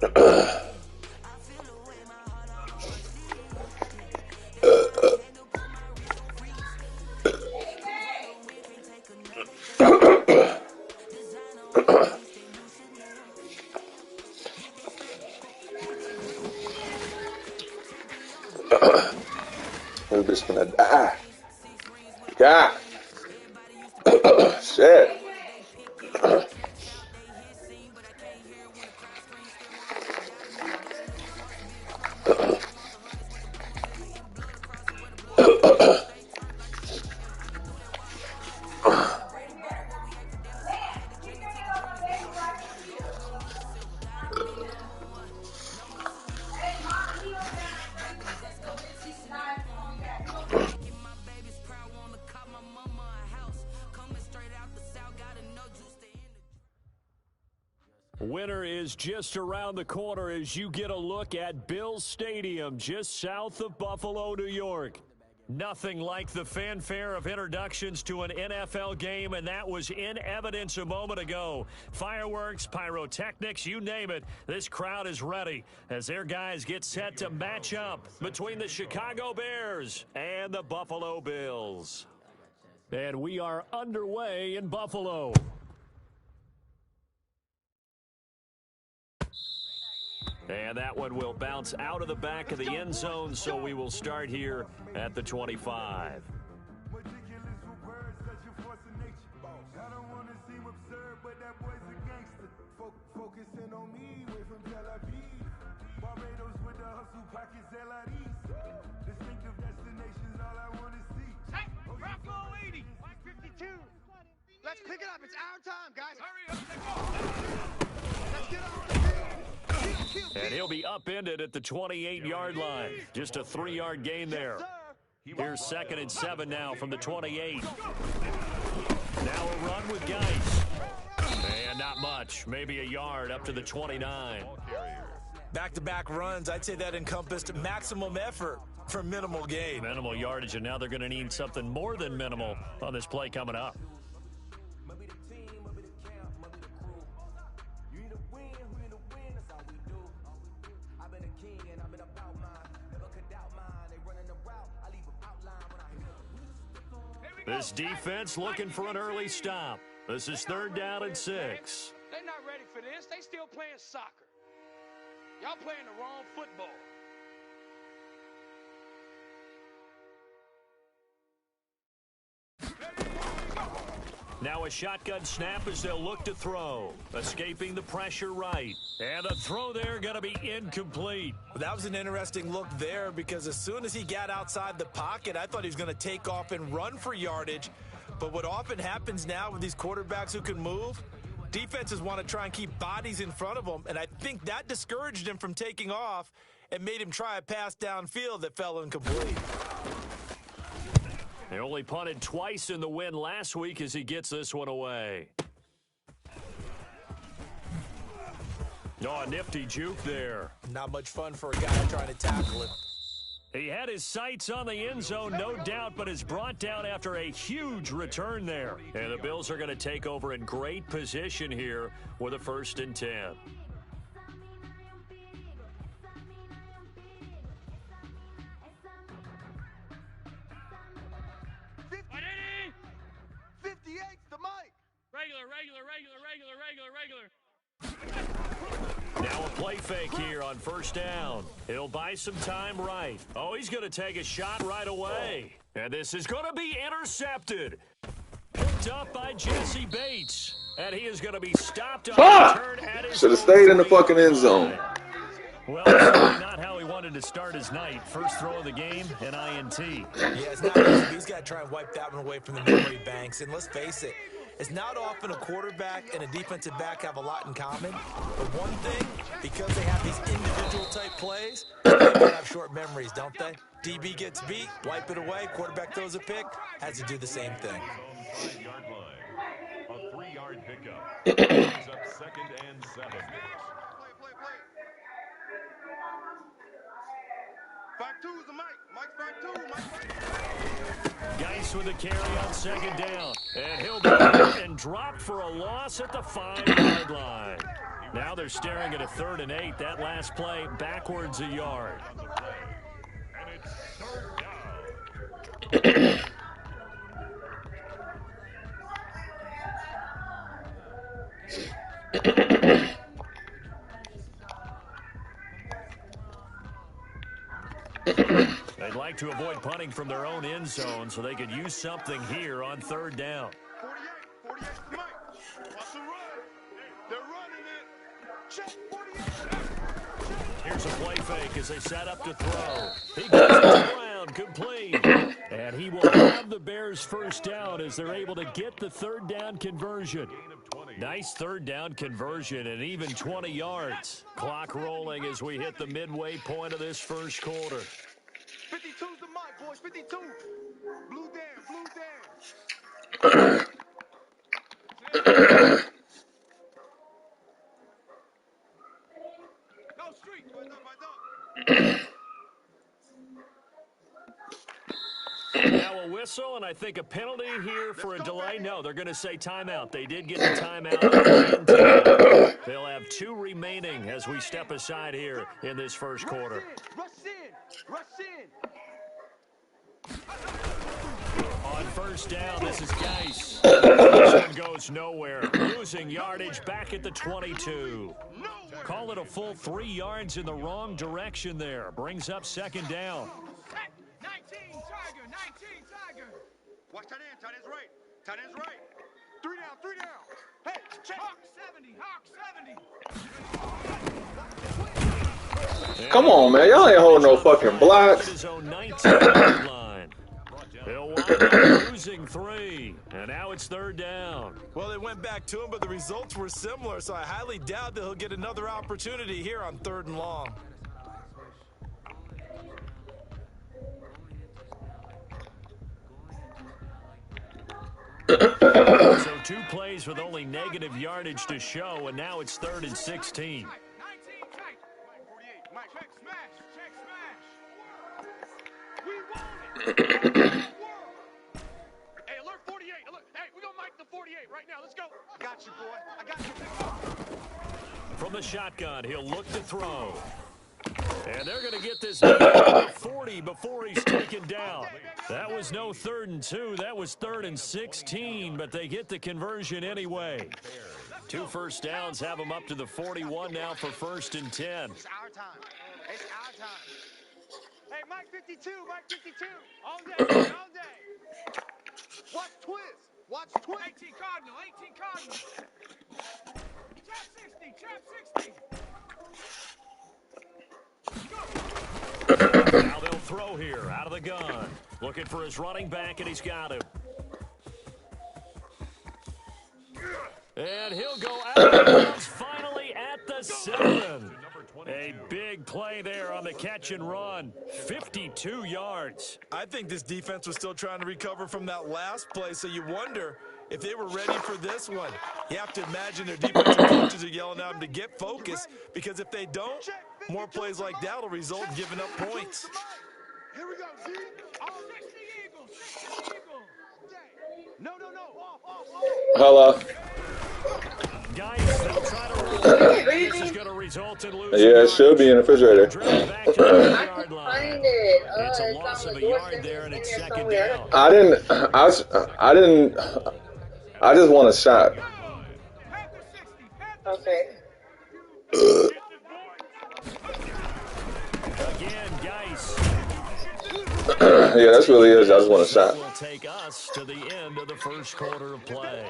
I'm just gonna die. God. Shit. Winter is just around the corner as you get a look at Bills Stadium just south of Buffalo, New York. Nothing like the fanfare of introductions to an NFL game, and that was in evidence a moment ago. Fireworks, pyrotechnics, you name it. This crowd is ready as their guys get set to match up between the Chicago Bears and the Buffalo Bills. And we are underway in Buffalo. And that one will bounce out of the back of the end zone, so we will start here at the 25. Let's pick it up. It's our time, guys. Hurry up. Let's get on the field. And he'll be upended at the 28-yard line. Just a 3-yard gain there. Here's 2nd and 7 now from the 28. Now a run with Geis. And not much. Maybe a yard up to the 29. Back-to-back runs, I'd say that encompassed maximum effort for minimal gain. Minimal yardage, and now they're going to need something more than minimal on this play coming up. This defense looking for an early stop. This is 3rd down and 6. They're not ready for this. They still playing soccer. Y'all playing the wrong football. Now a shotgun snap as they'll look to throw. Escaping the pressure right. And the throw there going to be incomplete. That was an interesting look there because as soon as he got outside the pocket, I thought he was going to take off and run for yardage. But what often happens now with these quarterbacks who can move, defenses want to try and keep bodies in front of them. And I think that discouraged him from taking off and made him try a pass downfield that fell incomplete. They only punted twice in the win last week as he gets this one away. Oh, a nifty juke there. Not much fun for a guy trying to tackle him. He had his sights on the end zone, no doubt, but is brought down after a huge return there. And the Bills are going to take over in great position here with a 1st and 10. 58's the mic. Regular. Now a play fake here on 1st down. He'll buy some time right. Oh, he's going to take a shot right away. And this is going to be intercepted. Picked up by Jesse Bates. And he is going to be stopped on the turn at his should have stayed in the fucking end zone. Well, that's not how he wanted to start his night. First throw of the game, an INT. Yeah, it's not easy. He's got to try and wipe that one away from the memory banks. And let's face it, it's not often a quarterback and a defensive back have a lot in common. But one thing, because they have these individual type plays, they have short memories, don't they? DB gets beat, wipe it away, quarterback throws a pick, has to do the same thing. 5-yard line. A 3-yard pickup. Brings up 2nd and 7. 5-2's the mic. Mike 5-2. Mike 5-2. Geis with the carry on second down. And he'll be hit and dropped for a loss at the 5-yard line. Now they're staring at a 3rd and 8. That last play backwards a yard. And it's third down. They'd like to avoid punting from their own end zone so they could use something here on 3rd down. 48 the mic. Watch the run. They're running it. Check 48. Here's a play fake as they set up to throw. He gets it to Brown, complete. And he will have the Bears first down as they're able to get the 3rd down conversion. Nice 3rd down conversion and even 20 yards. Clock rolling as we hit the midway point of this first quarter. 52's the mic, boys. 52. Blue down. Go street. Now a whistle, and I think a penalty here for a delay. No, they're going to say timeout. They did get the timeout. They'll have 2 remaining as we step aside here in this first quarter. Rush in. Rush in. On first down, this is Geis. This one goes nowhere. Losing yardage back at the 22. Call it a full 3 yards in the wrong direction there. Brings up 2nd down. 19 Tiger. Watch tight end. Tight end's right. Tight end's right. 3 down. Hey, check. Hawk 70. Come on, man. Y'all ain't holding no fucking blocks. His own 19-yard line. They'll wind up losing 3, and now it's 3rd down. Well, they went back to him, but the results were similar, so I highly doubt that he'll get another opportunity here on 3rd and long. So 2 plays with only negative yardage to show, and now it's 3rd and 16. 19 tight. 48. Mike, check smash. We want it. Hey, alert 48. Alert. Hey, we're going to mic the 48 right now. Let's go. I got you, boy. I got you. From the shotgun, he'll look to throw. And they're going to get this man to the 40 before he's taken down. That was no 3rd and 2. That was 3rd and 16, but they get the conversion anyway. 2 first downs have them up to the 41 now for 1st and 10. It's our time. It's our time. Hey, Mike 52. Mike 52. All day. All day. Watch twist. Watch twist. 18 Cardinal. Trap 60. Now they'll throw here out of the gun. Looking for his running back, and he's got him. And he'll go out of bounds finally at the 7. A big play there on the catch and run. 52 yards. I think this defense was still trying to recover from that last play, so you wonder if they were ready for this one. You have to imagine their defensive coaches are yelling at them to get focused, because if they don't, more plays like that will result in giving up points. Here we go, Z. All 60 Eagles. No. Off. Hello. Guys, they'll try to roll. This is going to result in losing. Yeah, it should be in the refrigerator. Back to the I yard can line. find it. It's a It's loss on of the a yard doorstep. there, and it's It's in 2nd there down. I didn't. I just want a shot. Okay. Again, Geis. Yeah, that's really it. I just want a shot. Will take us to the end of the first quarter of play.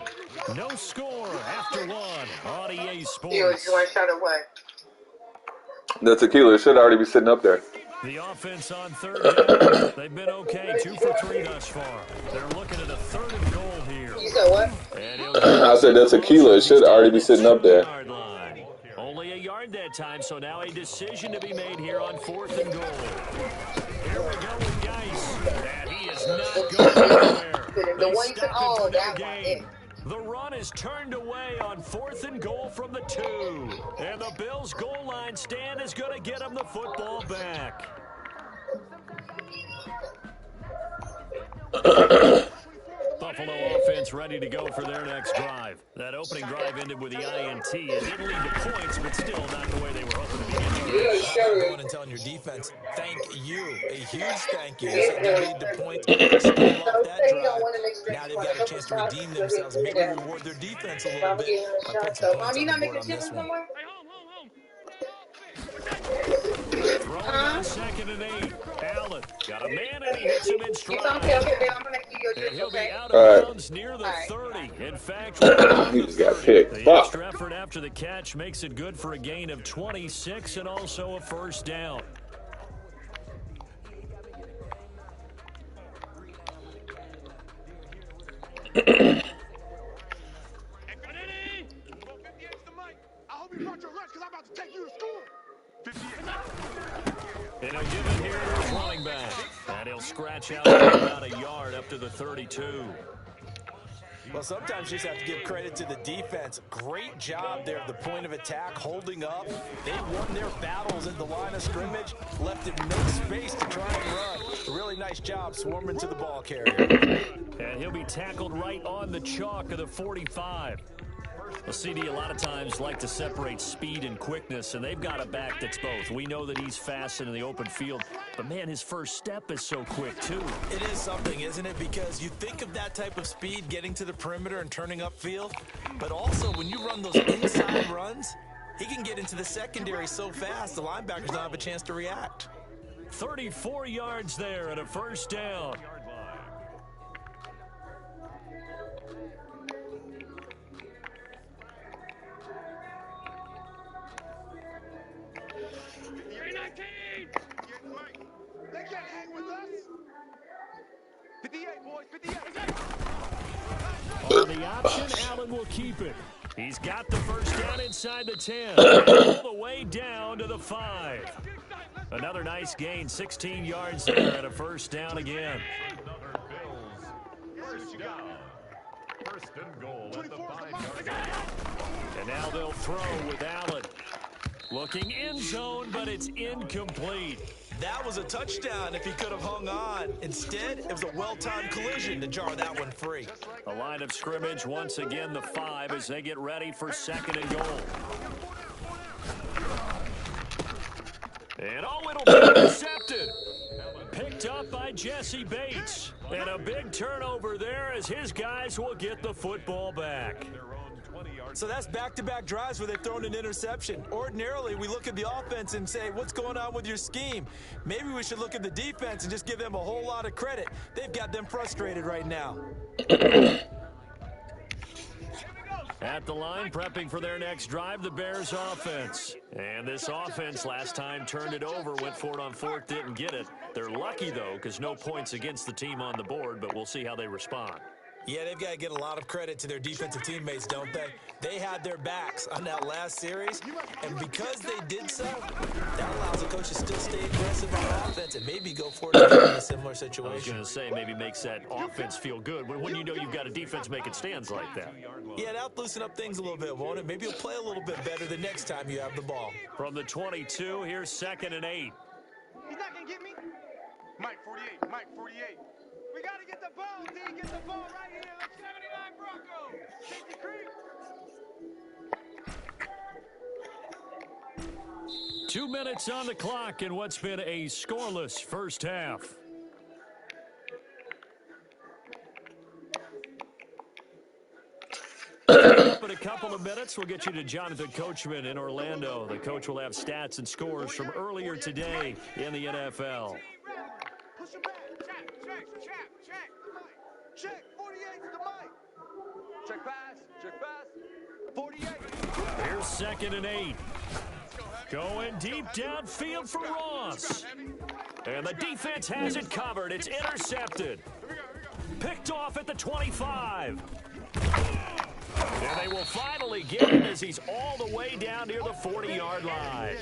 No score after 1 on EA You Sports. want a shot or what? The tequila should already be sitting up there. The offense on 3rd down. They've been okay, 2 for 3 thus far. They're looking at a 3rd and goal here. You said what? And he'll go I said the tequila should already be sitting up there. yard line. Only a yard that time, so now a decision to be made here on 4th and goal. Here we go with Geis. And he is not going anywhere. The They one you said, stop oh, it for no that one. gain. The run is turned away on 4th and goal from the 2. And the Bills' goal line stand is going to get them the football back. Buffalo offense ready to go for their next drive. That opening drive ended with the INT. It didn't lead to points, but still not the way they were hoping to begin. How about going and telling your defense, thank you, a huge thank you. You said they lead to points, stalled off that drive. Now they've got a chance to redeem themselves, maybe reward their defense a little bit by putting some points on the board on this one. Throwing on 2nd and 8. Allen got a man and he hits him in stride. And he'll be out of bounds near the 30. In fact, He just got picked. the Fuck. extra effort after the catch makes it good for a gain of 26 and also a first down. I hope you brought your lunch because I'm about to take you to school. And he'll give it here to his running back. And he'll scratch out about a yard up to the 32. Well, sometimes you just have to give credit to the defense. Great job there at the point of attack, holding up. They won their battles at the line of scrimmage, left him no space to try and run. Really nice job swarming to the ball carrier. And he'll be tackled right on the chalk of the 45. Well, CD a lot of times like to separate speed and quickness, and they've got a back that's both. We know that he's fast in the open field, but, man, his first step is so quick, too. It is something, isn't it? Because you think of that type of speed getting to the perimeter and turning upfield, but also when you run those inside runs, he can get into the secondary so fast the linebackers don't have a chance to react. 34 yards there and a first down. They can't hang with us. 58, boys, 58. On the option, Allen will keep it. He's got the first down inside the 10. All the way down to the 5. Another nice gain, 16 yards there and a first down again. Another Bills. First down. First and goal at the 5-yard line. And now they'll throw with Allen. Looking end zone, but it's incomplete. That was a touchdown if he could have hung on. Instead, it was a well-timed collision to jar that one free. A line of scrimmage, once again the 5 as they get ready for 2nd and goal. And it'll be intercepted. Picked up by Jesse Bates. And a big turnover there as his guys will get the football back. So that's back-to-back drives where they've thrown an interception. Ordinarily, we look at the offense and say, what's going on with your scheme? Maybe we should look at the defense and just give them a whole lot of credit. They've got them frustrated right now. At the line, prepping for their next drive, the Bears offense. And this offense last time turned it over, went for it on 4th, didn't get it. They're lucky, though, because no points against the team on the board, but we'll see how they respond. Yeah, they've got to get a lot of credit to their defensive teammates, don't they? They had their backs on that last series, and because they did so, that allows the coach to still stay aggressive on offense and maybe go for it again in a similar situation. I was going to say, maybe makes that offense feel good when you know you've got a defense making stands like that. Yeah, that'll loosen up things a little bit, won't it? Maybe you'll play a little bit better the next time you have the ball. From the 22, here's 2nd and 8. He's not going to get me. Mike 48, Mike 48. We got to get the ball, D. Get the ball right here. 79 Broncos. Safety creep. 2 minutes on the clock in what's been a scoreless first half. Up in a couple of minutes, we'll get you to Jonathan Coachman in Orlando. The coach will have stats and scores from earlier today in the NFL. Push him back. Check. Check. 48 to the mic. Check pass. 48. Here's 2nd and 8. Going deep downfield for Ross. And the defense has it covered. It's intercepted. Picked off at the 25. And they will finally get him as he's all the way down near the 40-yard line.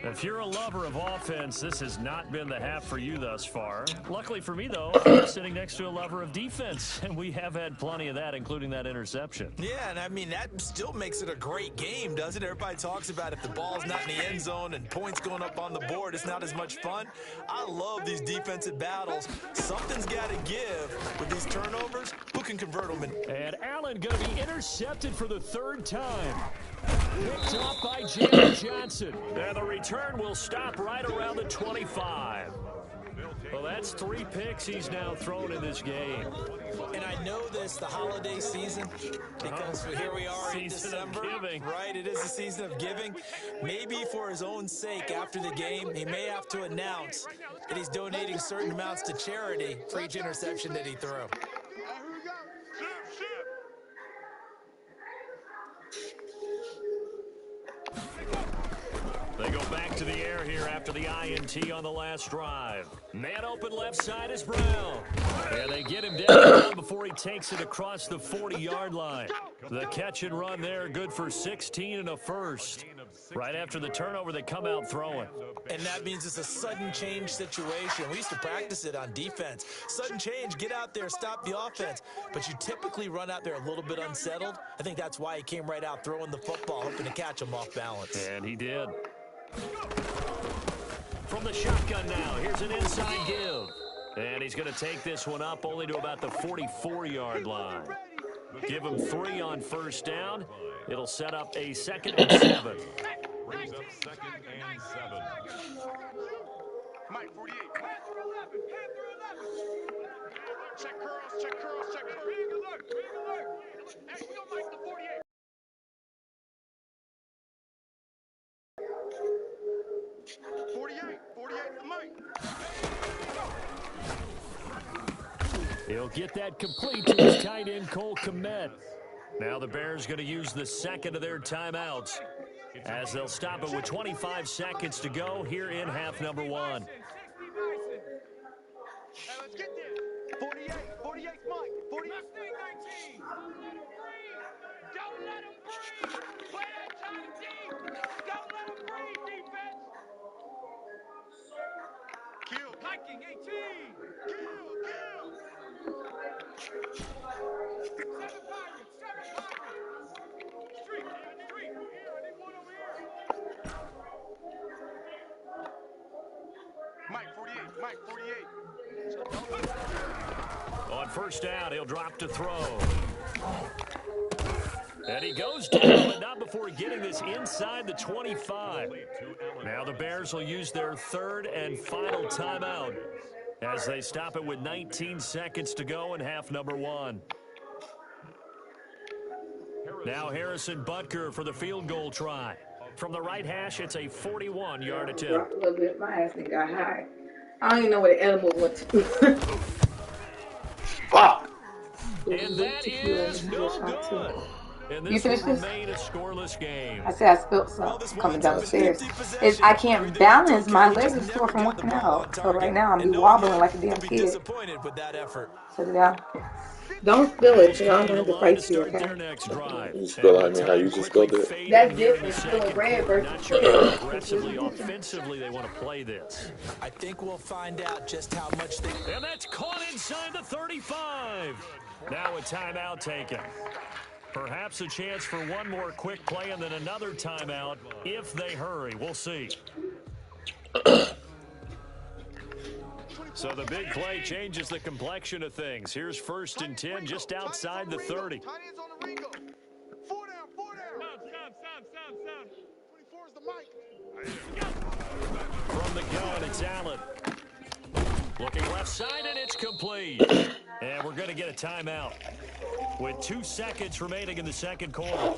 If you're a lover of offense, this has not been the half for you thus far. Luckily for me, though, I'm sitting next to a lover of defense, and we have had plenty of that, including that interception. Yeah, and I mean, that still makes it a great game, doesn't it? Everybody talks about if the ball's not in the end zone and points going up on the board, it's not as much fun. I love these defensive battles. Something's got to give with these turnovers. Who can convert them? And Allen going to be intercepted for the third time. Picked off by Jared Johnson. And the return will stop right around the 25. Well, that's 3 picks he's now thrown in this game. And I know this, the holiday season, because here we are in December. Right, it is the season of giving. Maybe for his own sake, after the game, he may have to announce that he's donating certain amounts to charity for each interception that he threw. They go back to the air here after the INT on the last drive. Man open left side is Brown. And they get him down before he takes it across the 40-yard line. The catch and run there, good for 16 and a first. Right after the turnover, they come out throwing. And that means it's a sudden change situation. We used to practice it on defense. Sudden change, get out there, stop the offense. But you typically run out there a little bit unsettled. I think that's why he came right out throwing the football, hoping to catch him off balance. And he did. From the shotgun now, here's an inside give. And he's going to take this one up only to about the 44-yard line. Give him 3 on first down. It'll set up a 2nd and 7. Brings up 2nd and 7. Mike, 48. Check curls, check curls, check curls. Big alert, big alert. Hey, we don't like the 48. He'll get that complete to his tight end, Cole Kmet. Now the Bears going to use the second of their timeouts as they'll stop it with 25 seconds to go here in half number 1. Hey, let's get there. 48, 48, Mike. 48, 19. Don't let him breathe. Play that time deep. Don't let him breathe, defense. Kill. Hiking, 18. Kill, kill. 7 Pirates, 7 Pirates. Street, street. Here, I need one over here. Mike, 48, Mike, 48. On first down, he'll drop to throw. And he goes down, but not before getting this inside the 25. Now the Bears will use their 3rd and final timeout as they stop it with 19 seconds to go in half number 1. Now Harrison Butker for the field goal try. From the right hash, it's a 41-yard attempt. A little bit. My ass thing got high. I don't even know where the edible was. Fuck. And that is no good. And this will remain a scoreless game. I said I spilled something coming down the stairs. I can't balance. My legs are sore from working out. So right now I'm wobbling like a damn kid. Disappointed with that effort. Sit it down. Don't spill it, because I'm going to fight you, You spill it, I mean, how you just spilled it. That's different. Spilling red versus clear. Aggressively, offensively, they want to play this. I think we'll find out just how much they... And that's caught inside the 35. Now a timeout taken. Perhaps a chance for one more quick play and then another timeout if they hurry. We'll see. So the big play changes the complexion of things. Here's 1st and 10 just outside the 30. Tight ends on the Ringo. 4 down, 4 down. Stop. 24 is the mic. From the gun, it's Allen. Looking left side, and it's complete. And we're going to get a timeout with 2 seconds remaining in the second quarter.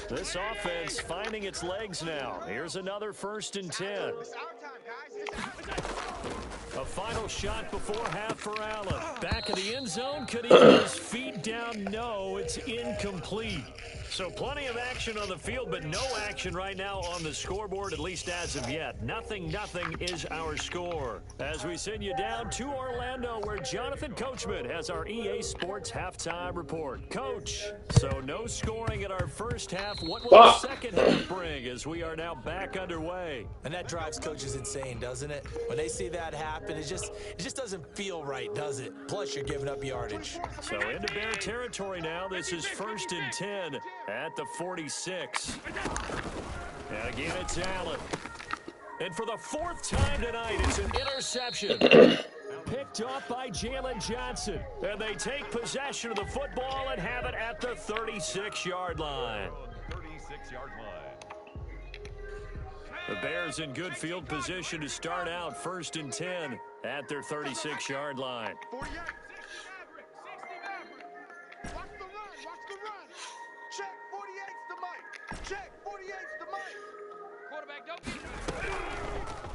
This offense finding its legs now. Here's another 1st and 10. It's our time, guys. It's our time. A final shot before half for Allen. Back in the end zone, could he get his feet down? No, it's incomplete. So plenty of action on the field, but no action right now on the scoreboard, at least as of yet. 0-0 is our score. As we send you down to Orlando, where Jonathan Coachman has our EA Sports halftime report. Coach, so no scoring in our first half. What will the second half bring as we are now back underway? And that drives coaches insane, doesn't it? When they see that happen, it just doesn't feel right, does it? Plus, you're giving up yardage. So into Bear territory now. This is 1st and 10 at the 46. And again, it's Allen. And for the 4th time tonight, it's an interception. Picked off by Jalen Johnson. And they take possession of the football and have it at the 36-yard line. 36-yard line. The Bears in good field position to start out 1st and 10 at their 36-yard line. 48. 60 Maverick. Watch the run. Watch the run. Check 48's the mic. Check 48's the mic. Quarterback, don't get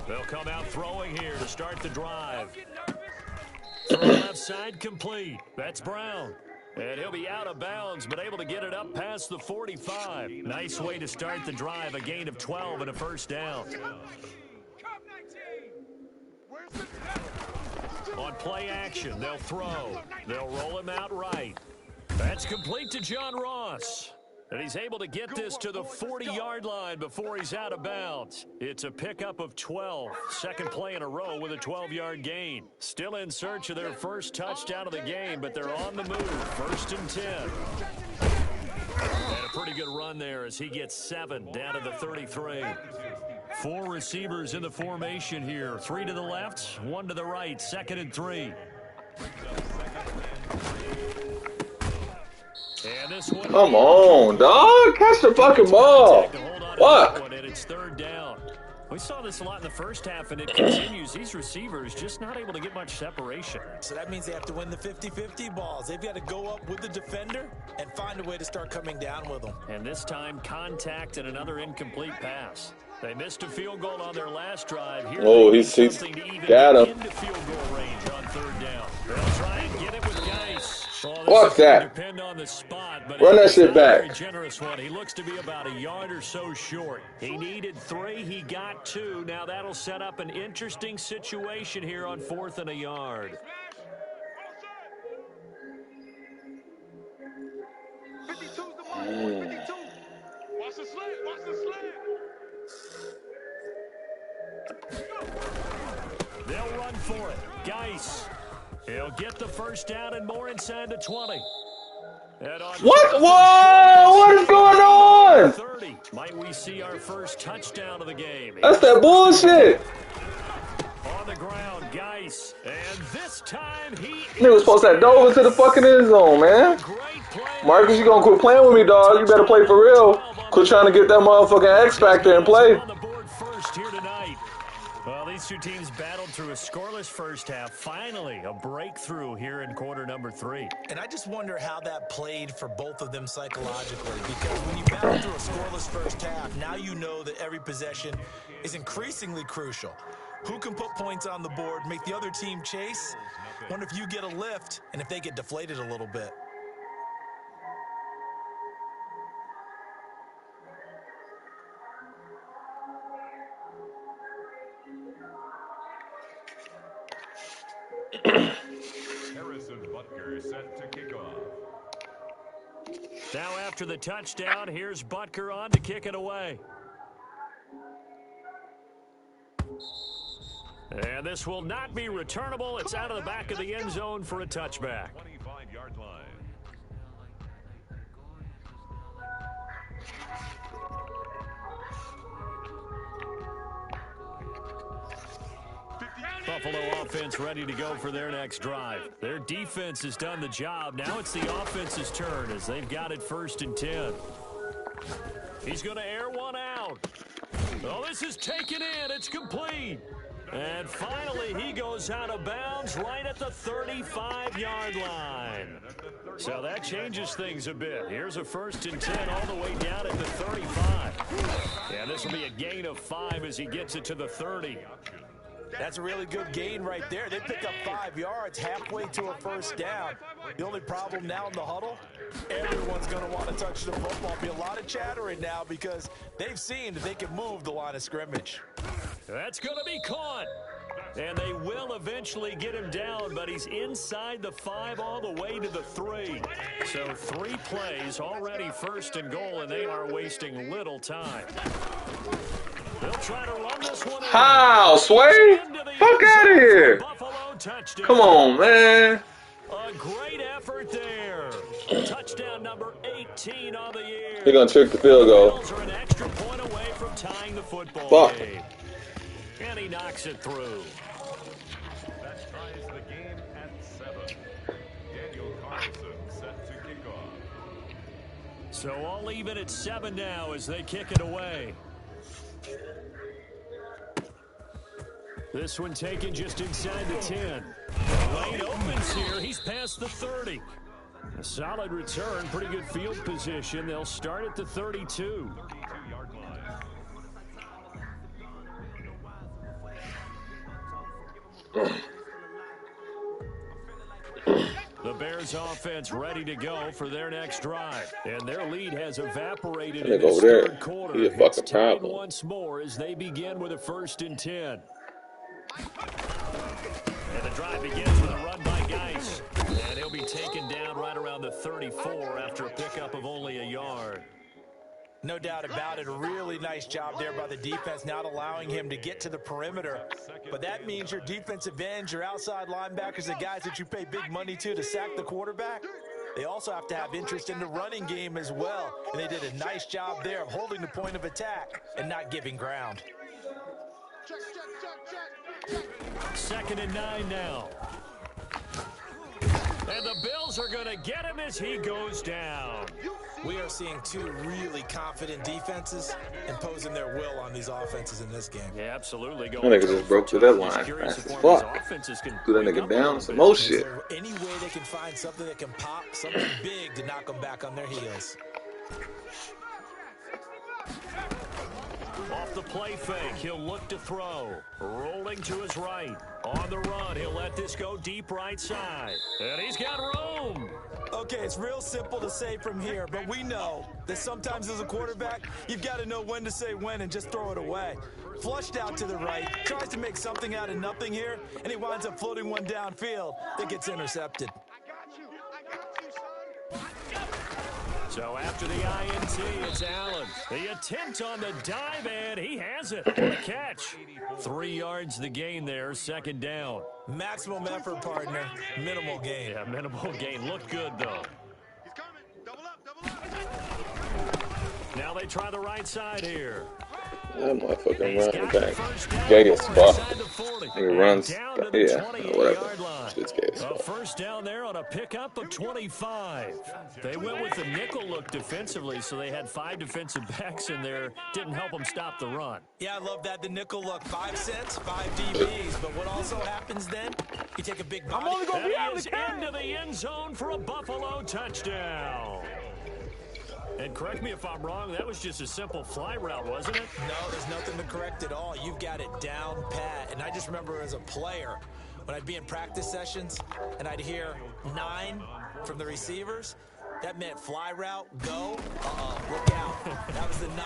They'll come out throwing here to start the drive. get nervous. Throw left side complete. That's Brown. And he'll be out of bounds, but able to get it up past the 45. Nice way to start the drive. A gain of 12 and a first down. Cup 19. Where's the On play action, they'll throw. They'll roll him out right. That's complete to John Ross. And he's able to get this to the 40-yard line before he's out of bounds. It's a pickup of 12. Second play in a row with a 12-yard gain. Still in search of their first touchdown of the game, but they're on the move. 1st and 10. And a pretty good run there as he gets 7 down to the 33. 4 receivers in the formation here. 3 to the left, 1 to the right. 2nd and 3. And this one, Come on, dog. Catch the fucking ball. What? And it's 3rd down. We saw this a lot in the first half, and it continues. These receivers just not able to get much separation. So that means they have to win the 50-50 balls. They've got to go up with the defender and find a way to start coming down with them. And this time, contact and another incomplete pass. They missed a field goal on their last drive. Here Oh, they he's need something to even got get him. into field goal range on 3rd down. They'll try and get it with Geis. What's that? Depend on the spot, but Run that shit it's not a very back. generous one. He looks to be about a yard or so short. He needed 3. He got 2. Now that'll set up an interesting situation here on 4th and a yard. 52's the mic. 52. Watch the slant. Watch the slant. They'll run for it. Geis. He'll get the first down and more inside the 20. And on What? Whoa! What is going on? 30. Might we see our first touchdown of the game? That's that bullshit. On the ground, Geis. And this time he Nigga was supposed to have dove into the fucking end zone, man. great play. Marcus, you gonna quit playing with me, dog. You better play for real. Quit trying to get that motherfucking X Factor and play. On the board first here tonight. Well, these two teams battled through a scoreless first half. Finally, a breakthrough here in quarter number 3. And I just wonder how that played for both of them psychologically, because when you battle through a scoreless first half, now you know that every possession is increasingly crucial. Who can put points on the board, make the other team chase? Wonder if you get a lift and if they get deflated a little bit. Harrison Butker set to kick off. Now after the touchdown, here's Butker on to kick it away. And this will not be returnable. It's out of the back of the end zone for a touchback. 25-yard line. Buffalo offense ready to go for their next drive. Their defense has done the job. Now it's the offense's turn as they've got it 1st and 10. He's going to air one out. Oh, this is taken in. It's complete. And finally, he goes out of bounds right at the 35-yard line. So that changes things a bit. Here's a 1st and 10 all the way down at the 35. And this will be a gain of 5 as he gets it to the 30. That's a really good gain right there. They pick up 5 yards halfway to a first down. The only problem now in the huddle, everyone's going to want to touch the football. Be a lot of chattering now because they've seen that they can move the line of scrimmage. That's going to be caught. And they will eventually get him down, but he's inside the 5 all the way to the 3. So 3 plays, already first and goal, and they are wasting little time. They'll try to run this one in. How, Sway? Fuck out of here. Come on, man. A great effort there. Touchdown number 18 on the year. They're going to trick the field goal. Bills are an extra point away from tying the football game. And he knocks it through. That ties the game at 7. Daniel Carlson set to kick off. So all even at 7 now as they kick it away. This one taken just inside the 10. Lane opens here. He's past the 30. A solid return. Pretty good field position. They'll start at the 32. 32-yard line. The Bears offense ready to go for their next drive. And their lead has evaporated in Look this over there. third quarter. He a fucking It's tied problem. once more as they begin with a 1st and 10. And the drive begins with a run by Geis. And he'll be taken down right around the 34 after a pickup of only a yard. No doubt about it. A really nice job there by the defense, not allowing him to get to the perimeter. But that means your defensive ends, your outside linebackers, the guys that you pay big money to sack the quarterback, they also have to have interest in the running game as well. And they did a nice job there of holding the point of attack and not giving ground. 2nd and 9 now. And the Bills are going to get him as he goes down. We are seeing 2 really confident defenses imposing their will on these offenses in this game. Yeah, absolutely. That nigga just broke through that line fast as fuck. Threw that nigga down some more shit. Is there any way they can find something that can pop, something big to knock them back on their heels? Off the play fake, he'll look to throw. Rolling to his right. On the run, he'll let this go deep right side. And he's got room. Okay, it's real simple to say from here, but we know that sometimes as a quarterback, you've got to know when to say when and just throw it away. Flushed out to the right, tries to make something out of nothing here, and he winds up floating one downfield that gets intercepted. So after the INT, it's Allen. The attempt on the dive, and he has it. What a catch. 3 yards the gain there, 2nd down. Maximum effort, partner. Minimal gain. Yeah, minimal gain. Looked good, though. He's coming. Double up, double up. Now they try the right side here. That motherfucking run back. Gay as fuck. He runs. Yeah, whatever. Shit's gay as fuck. First down there on a pickup of 25. They went with the nickel look defensively, so they had 5 defensive backs in there. Didn't help them stop the run. Yeah, I love that. The nickel look. 5 cents, 5 DBs. But what also happens then, you take a big body. I'm only going to be into the end zone for a Buffalo touchdown. And correct me if I'm wrong, that was just a simple fly route, wasn't it? No, there's nothing to correct at all. You've got it down pat. And I just remember as a player, when I'd be in practice sessions and I'd hear 9 from the receivers, that meant fly route, go, look out. That was the 9,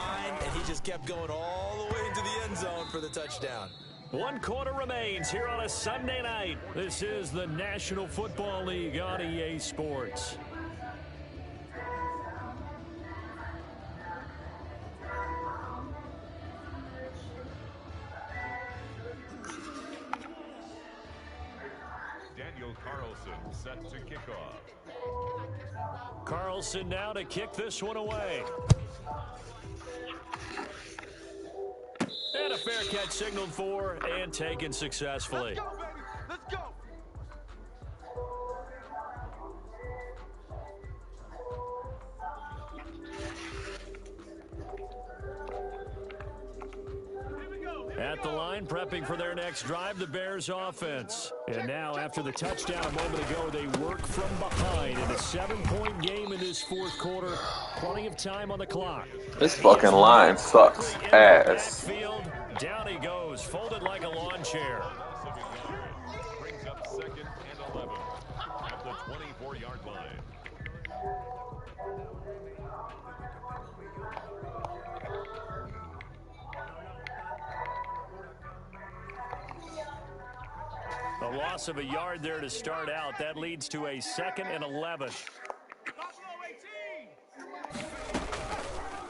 and he just kept going all the way into the end zone for the touchdown. 1 quarter remains here on a Sunday night. This is the National Football League on EA Sports. Daniel Carlson set to kick off. Carlson now to kick this one away. And a fair catch signaled for and taken successfully. Let's go, baby. Let's go. At the line, prepping for their next drive, the Bears offense. And now, after the touchdown a moment ago, they work from behind in a 7-point game in this 4th quarter. Plenty of time on the clock. This fucking line sucks ass. Field, Down he goes, folded like a lawn chair. Brings up 2nd and 11 at the 24-yard line. A loss of a yard there to start out. That leads to a 2nd and 11.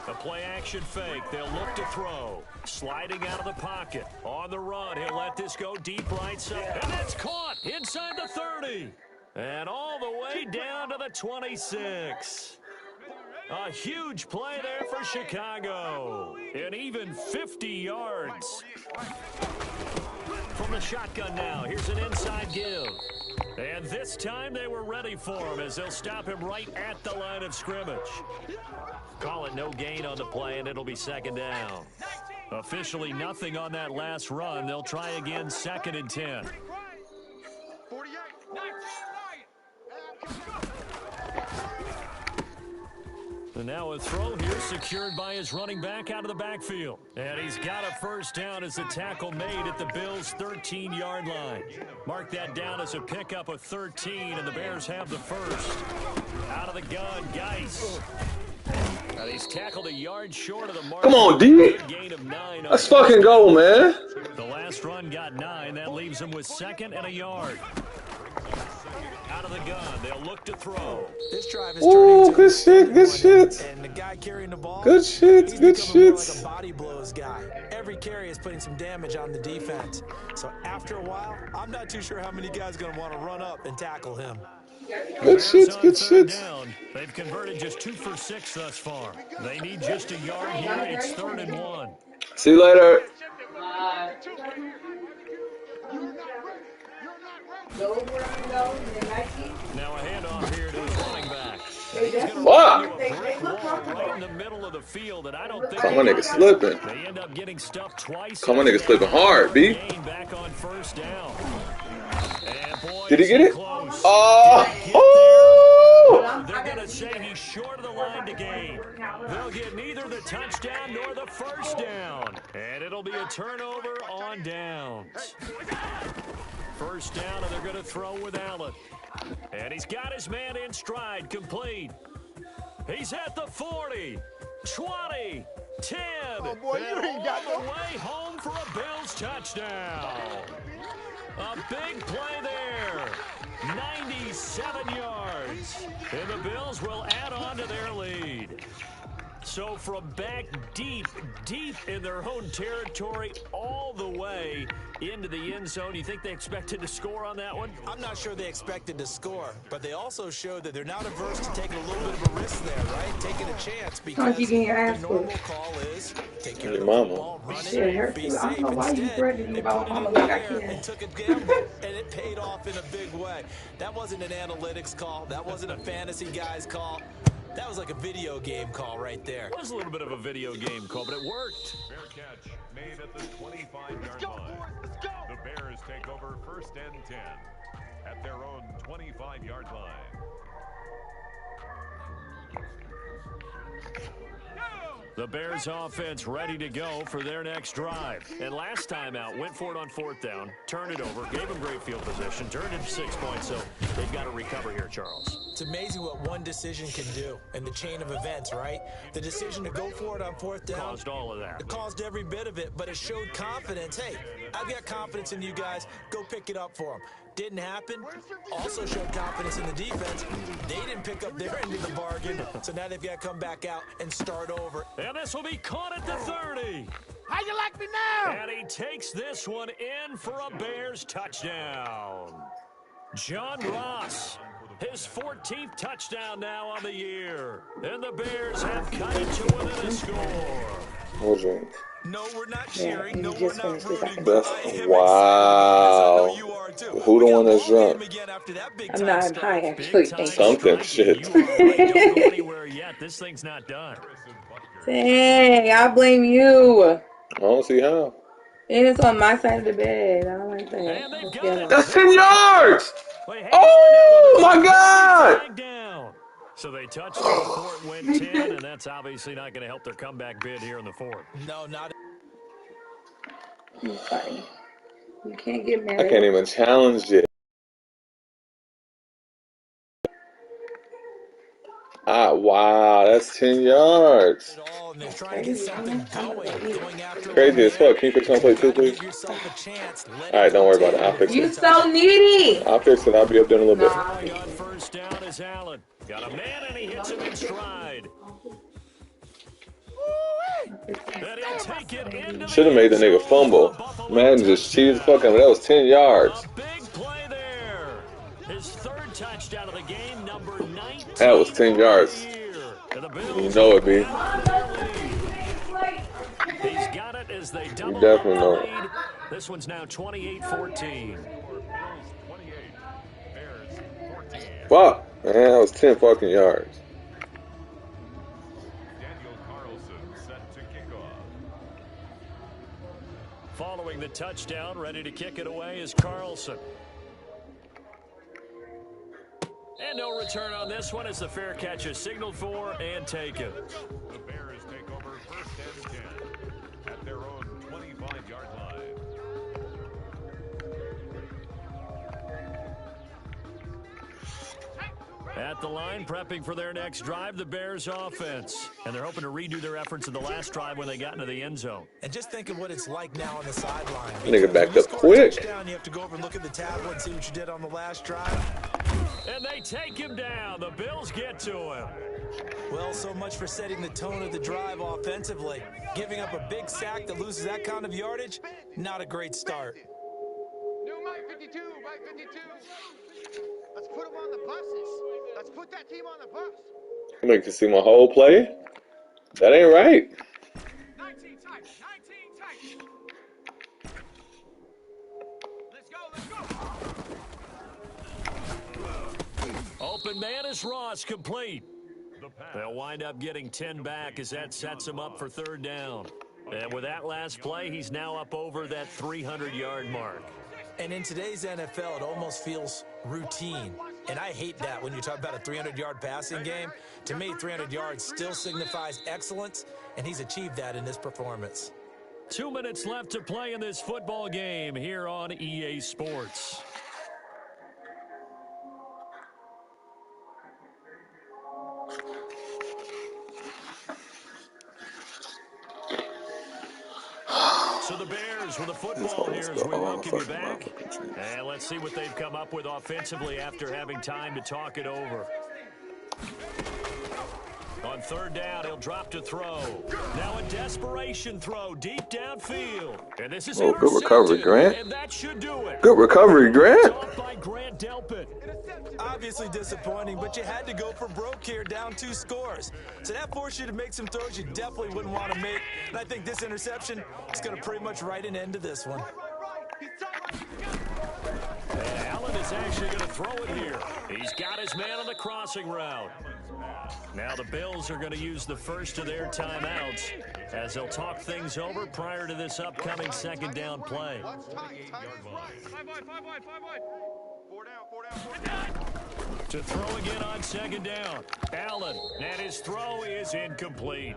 A play-action fake. They'll look to throw. Sliding out of the pocket. On the run. He'll let this go deep right side. And it's caught inside the 30. And all the way down to the 26. A huge play there for Chicago. And even 50 yards. From the shotgun now. Here's an inside give. And this time they were ready for him as they'll stop him right at the line of scrimmage. Call it no gain on the play, and it'll be 2nd down. Officially nothing on that last run. They'll try again 2nd and 10. And now a throw here secured by his running back out of the backfield. And he's got a first down as the tackle made at the Bills' 13-yard line. Mark that down as a pickup of 13, and the Bears have the first. Out of the gun, Geis. Now he's tackled a yard short of the mark. Come on, D. Gain of 9. Let's fucking go, man. The last run got 9. That leaves him with 2nd and a yard. Out of the gun, they'll look to throw. This drive is turning good shit, good shit. And the guy carrying the ball, Good shit, good shit. like a body blows guy. Every carry is putting some damage on the defense. So after a while, I'm not too sure how many guys are going to want to run up and tackle him. Good shit, good shit. Down. They've converted just 2 for 6 thus far. They need just a yard here. It's 3rd and 1. See you later. Now a handoff here to the running back. Fuck. Right in the middle of the field, and I don't think Come on, nigga slipping. they end up getting stuffed twice. Come on, nigga slipping hard, B. Back on 1st down. And boy, Did he get it? close. Oh! They're going to say he's short of the line to gain. They'll get neither the touchdown nor the first down. And it'll be a turnover on downs. First down, and they're going to throw with Allen. And he's got his man in stride, complete. He's at the 40, 20, 10. Oh, boy, you ain't got no way home for a Bills touchdown. A big play there. 97 yards. And the Bills will add on to their lead. So from back deep in their own territory, all the way into the end zone, you think they expected to score on that one? I'm not sure they expected to score, but they also showed that they're not averse to taking a little bit of a risk there, right? Taking a chance because the normal call is take your ball, run it, be safe. Instead, they put it in the air and took a gamble, and it paid off in a big way. That wasn't an analytics call. That wasn't a fantasy guy's call. That was like a video game call right there. It was a little bit of a video game call, but it worked. Fair catch made at the 25-yard line. The Bears take over 1st and 10 at their own 25-yard line. The Bears offense ready to go for their next drive. And last time out, went for it on 4th down, turned it over, gave them great field position, turned it 6 points, so they've got to recover here, Charles. It's amazing what one decision can do in the chain of events, right? The decision to go for it on 4th down caused all of that. It caused every bit of it, but it showed confidence. Hey, I've got confidence in you guys. Go pick it up for them. Didn't happen. Also showed confidence in the defense. They didn't pick up their end of the bargain, so now they've got to come back out and start over. And this will be caught at the 30. How you like me now? And he takes this one in for a Bears touchdown. John Ross, his 14th touchdown now on the year. And the Bears have cut it to within a score. No, we're not cheering. No, we're not rooting. Wow. Who the one that's drunk? I'm not. I actually think something shit. Don't go anywhere yet. This thing's not done. Dang, I blame you. I don't see how. And it's on my side of the bed. I don't like that. That's 10 yards! Oh my God! So they touched it before it went 10, and that's obviously not going to help their comeback bid here in the 4th. No, not. It's funny. You can't get I married. can't even challenge it. Ah, wow, that's 10 yards. And they're That's trying to get crazy. How something many times going, did I eat it? going after one Crazy as there. fuck. Can you fix But my you've plate too, got to please? give yourself a chance. Let All it right, don't go worry about it. take I'll root. fix You it. so needy. I'll fix it. I'll be up there in a little bit. Nah. Throwing on first down is Allen. Got a man, and he hits him in stride. And he'll take it into Should have the made end the nigga zone for a fumble. Buffalo Man, just cheated the fuck out of touchdown. me. That was 10 yards. A big play there. His third touchdown of the game, number That was 19 10 on the yards. year. And the You Bills know will it, B. add to their lead. He's got it as they You double up definitely the know it. lead. This one's now 28-14. Bills 28, Bears 14. Fuck, man, that was 10 fucking yards. Daniel Carlson set to kick off. Following the touchdown, ready to kick it away is Carlson. And no return on this one as the fair catch is signaled for and taken. The Bears take over first and 10 at their own 25-yard line. At the line, prepping for their next drive, the Bears offense. And they're hoping to redo their efforts in the last drive when they got into the end zone. And just think of what it's like now on the sideline. Nigga backed When you up score a quick. touchdown, you have to go over and look at the tablet and see what you did on the last drive. And they take him down. The Bills get to him. Well, so much for setting the tone of the drive offensively. Giving up a big sack that loses that kind of yardage, not a great start. New Mike 52, Mike 52. Let's put them on the buses. Let's put that team on the bus. You make to see my whole play? That ain't right. 19 tight, 19 tight. Let's go, let's go. Open man is Ross, complete. They'll wind up getting 10 back as that sets him up for third down. And with that last play, he's now up over that 300-yard mark. And in today's NFL, it almost feels routine. And I hate that when you talk about a 300-yard passing game. To me, 300 yards still signifies excellence, and he's achieved that in this performance. 2 minutes left to play in this football game here on EA Sports. So the Bears with the football here as we welcome you back. And let's see what they've come up with offensively after having time to talk it over. On third down, he'll drop to throw. Now a desperation throw deep downfield. And this is good recovery, Grant. And that should do it. Good recovery, Grant. Off by Grant Delpit. Obviously disappointing, but you had to go for broke here, down 2 scores. So that forced you to make some throws you definitely wouldn't want to make. And I think this interception is going to pretty much write an end to this one. And Allen is actually going to throw it here. He's got his man on the crossing route. Now the Bills are going to use the first of their timeouts as they'll talk things over prior to this upcoming second down play. 5 wide. 4 down. To throw again on second down. Allen, and his throw is incomplete.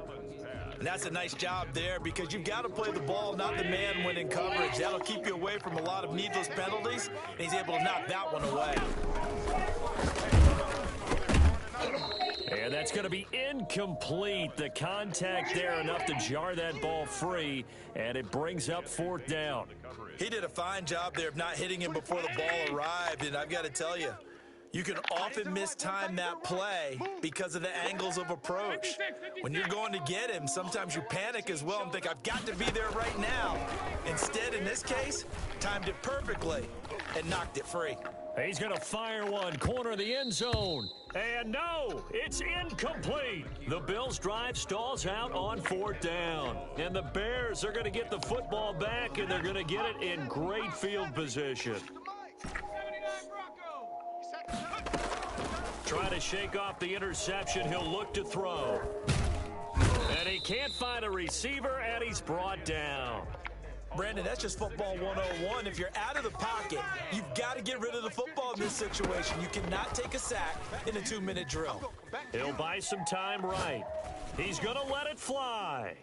And that's a nice job there because you've got to play the ball, not the man when in coverage. That'll keep you away from a lot of needless penalties, and he's able to knock that one away. And that's going to be incomplete. The contact there enough to jar that ball free, and it brings up fourth down. He did a fine job there of not hitting him before the ball arrived, and I've got to tell you, you can often mistime that play because of the angles of approach. When you're going to get him, sometimes you panic as well and think, I've got to be there right now. Instead, in this case, timed it perfectly and knocked it free. He's going to fire one, corner of the end zone. And no, it's incomplete. The Bills' drive stalls out on fourth down. And the Bears are going to get the football back, and they're going to get it in great field position. Trying to shake off the interception. He'll look to throw. And he can't find a receiver, and he's brought down. Brandon, that's just football 101. If you're out of the pocket, you've got to get rid of the football in this situation. You cannot take a sack in a 2-minute drill. He'll buy some time right. He's going to let it fly.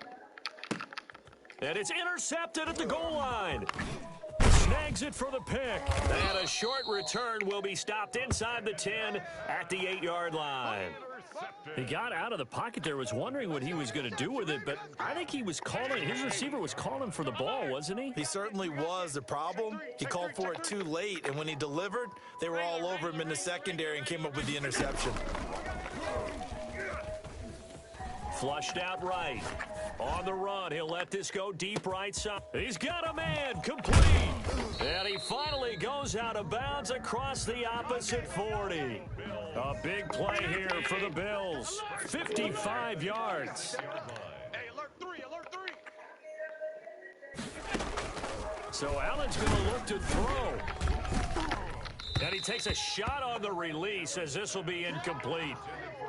And it's intercepted at the goal line. Snags it for the pick. And a short return will be stopped inside the 10 at the 8-yard line. He got out of the pocket there, was wondering what he was going to do with it, but I think he was calling, his receiver was calling for the ball, wasn't he? He certainly was. The problem, he called for it too late, and when he delivered, they were all over him in the secondary and came up with the interception. Flushed out right. On the run, he'll let this go deep right side. He's got a man, complete. And he finally goes out of bounds across the opposite 40. A big play here for the Bills. 55 yards. Hey, alert 3, alert 3. So Allen's going to look to throw. And he takes a shot on the release as this will be incomplete.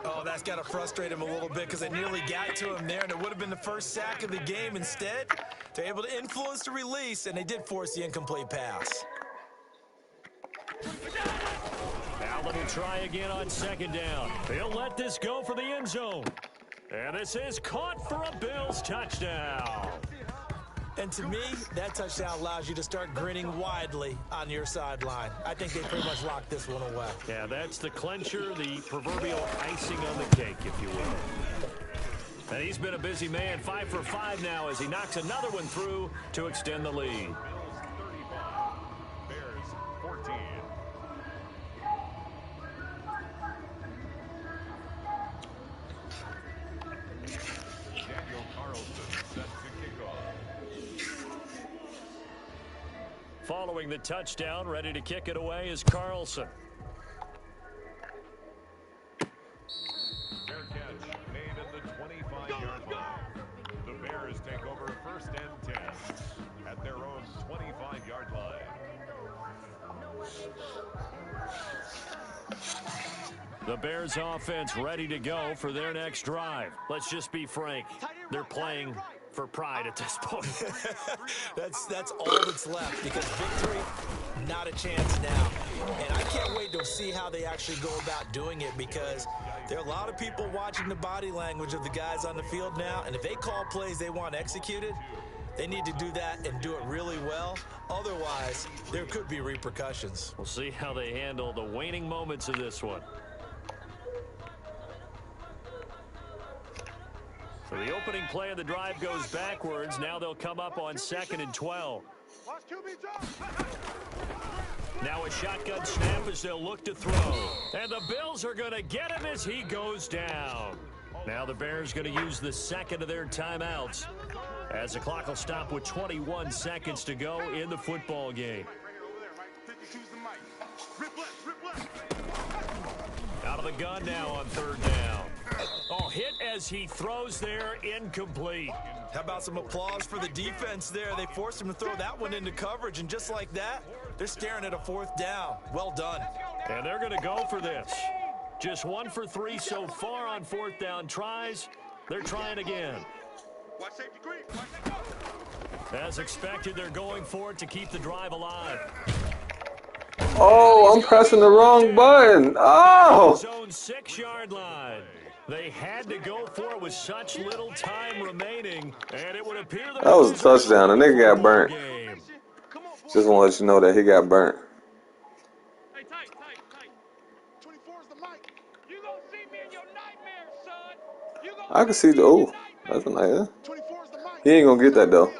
Oh, that's got to frustrate him a little bit because they nearly got to him there, and it would have been the first sack of the game. Instead, they're able to influence the release, and they did force the incomplete pass. Allen will try again on second down. He'll let this go for the end zone. And this is caught for a Bills touchdown. And to me, that touchdown allows you to start grinning widely on your sideline. I think they pretty much locked this one away. Yeah, that's the clincher, the proverbial icing on the cake, if you will. And he's been a busy man, 5 for 5 now as he knocks another one through to extend the lead. Bears 14. Daniel Carlson set to kick off. Following the touchdown, ready to kick it away is Carlson. Fair catch made at the 25-yard line. The Bears take over first and 10 at their own 25-yard line. The Bears offense ready to go for their next drive. Let's just be frank. They're playing for pride at this point. That's all that's left because victory, not a chance now. And I can't wait to see how they actually go about doing it because there are a lot of people watching the body language of the guys on the field now, and if they call plays they want executed, they need to do that and do it really well. Otherwise, there could be repercussions. We'll see how they handle the waning moments of this one. So the opening play of the drive goes backwards. Now they'll come up on 2nd and 12. Now a shotgun snap as they'll look to throw. And the Bills are going to get him as he goes down. Now the Bears going to use the second of their timeouts as the clock will stop with 21 seconds to go in the football game. Out of the gun now on 3rd down. Oh, hit as he throws there, incomplete. How about some applause for the defense there? They forced him to throw that one into coverage, and just like that, they're staring at a 4th down. Well done. And they're going to go for this. Just 1 for 3 so far on 4th down tries. They're trying again. As expected, they're going for it to keep the drive alive. Oh, I'm pressing the wrong button. Oh! Zone 6-yard line. They had to go for it with such little time remaining, and it would appear That was a touchdown. The nigga got burnt. Just want to let you know that he got burnt. Hey, tight. 24 is the mic. You gonna see me in your nightmares, son. I can see the. Oh, that's a nice. He ain't gonna get that though.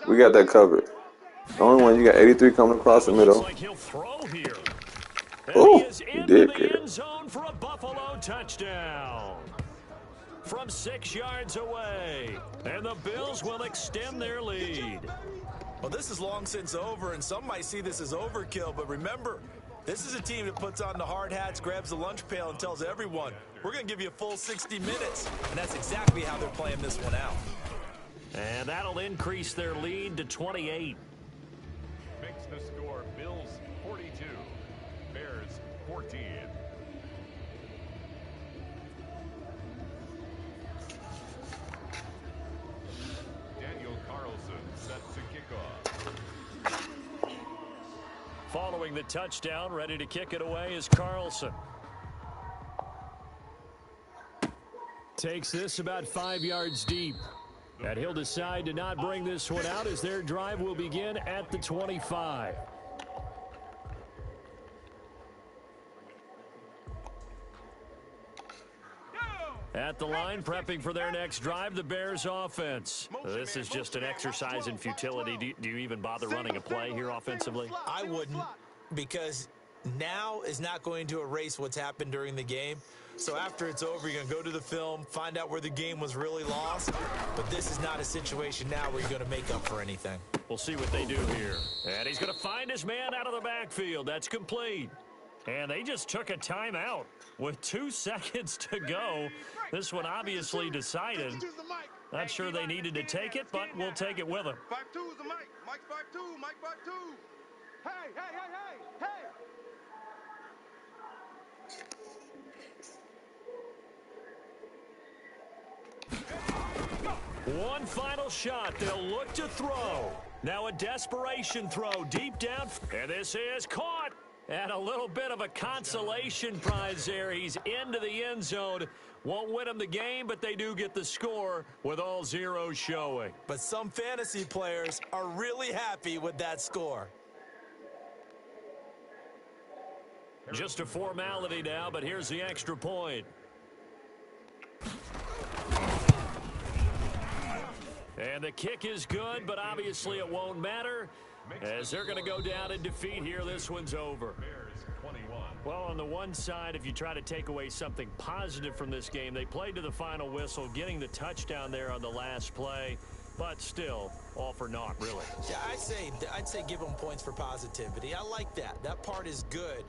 We got that covered. The only one, you got 83 coming across the middle. Like he'll throw here. Oh, he did get it. End zone for a Buffalo touchdown. From 6 yards away. And the Bills will extend their lead. Well, this is long since over, and some might see this as overkill, but remember, this is a team that puts on the hard hats, grabs the lunch pail, and tells everyone, we're going to give you a full 60 minutes. And that's exactly how they're playing this one out. And that'll increase their lead to 28. Makes the score Bills 42, Bears 14. Daniel Carlson set to kick off. Following the touchdown, ready to kick it away is Carlson. Takes this about 5 yards deep. And he'll decide to not bring this one out as their drive will begin at the 25. At the line, prepping for their next drive, the Bears offense. This is just an exercise in futility. Do you even bother running a play here offensively? I wouldn't, because now is not going to erase what's happened during the game. So after it's over, you're going to go to the film, find out where the game was really lost. But this is not a situation now where you're going to make up for anything. We'll see what they do here. And he's going to find his man out of the backfield. That's complete. And they just took a timeout with 2 seconds to go. This one obviously decided. Not sure they needed to take it, but we'll take it with them. 5-2 is the mic. Mike 5-2. Mike 5-2. Hey, hey, hey, hey, hey. One final shot. They'll look to throw. Now a desperation throw deep down. And this is caught. And a little bit of a consolation prize there. He's into the end zone. Won't win them the game, but they do get the score with all zeros showing. But some fantasy players are really happy with that score. Just a formality now, but here's the extra point. And the kick is good, but obviously it won't matter as they're going to go down in defeat here. This one's over. Well, on the one side, if you try to take away something positive from this game, they played to the final whistle, getting the touchdown there on the last play, but still, all for naught, really. Yeah, I'd say give them points for positivity. I like that. That part is good.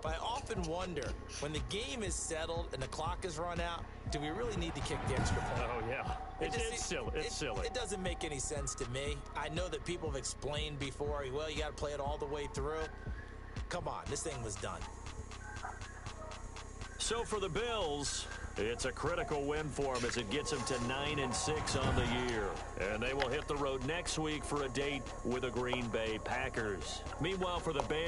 But I often wonder, when the game is settled and the clock is run out, do we really need to kick the extra point? Oh, yeah. It's silly. It's silly. It doesn't make any sense to me. I know that people have explained before, well, you got to play it all the way through. Come on, this thing was done. So for the Bills, it's a critical win for them as it gets them to 9-6 on the year. And they will hit the road next week for a date with the Green Bay Packers. Meanwhile, for the Bears,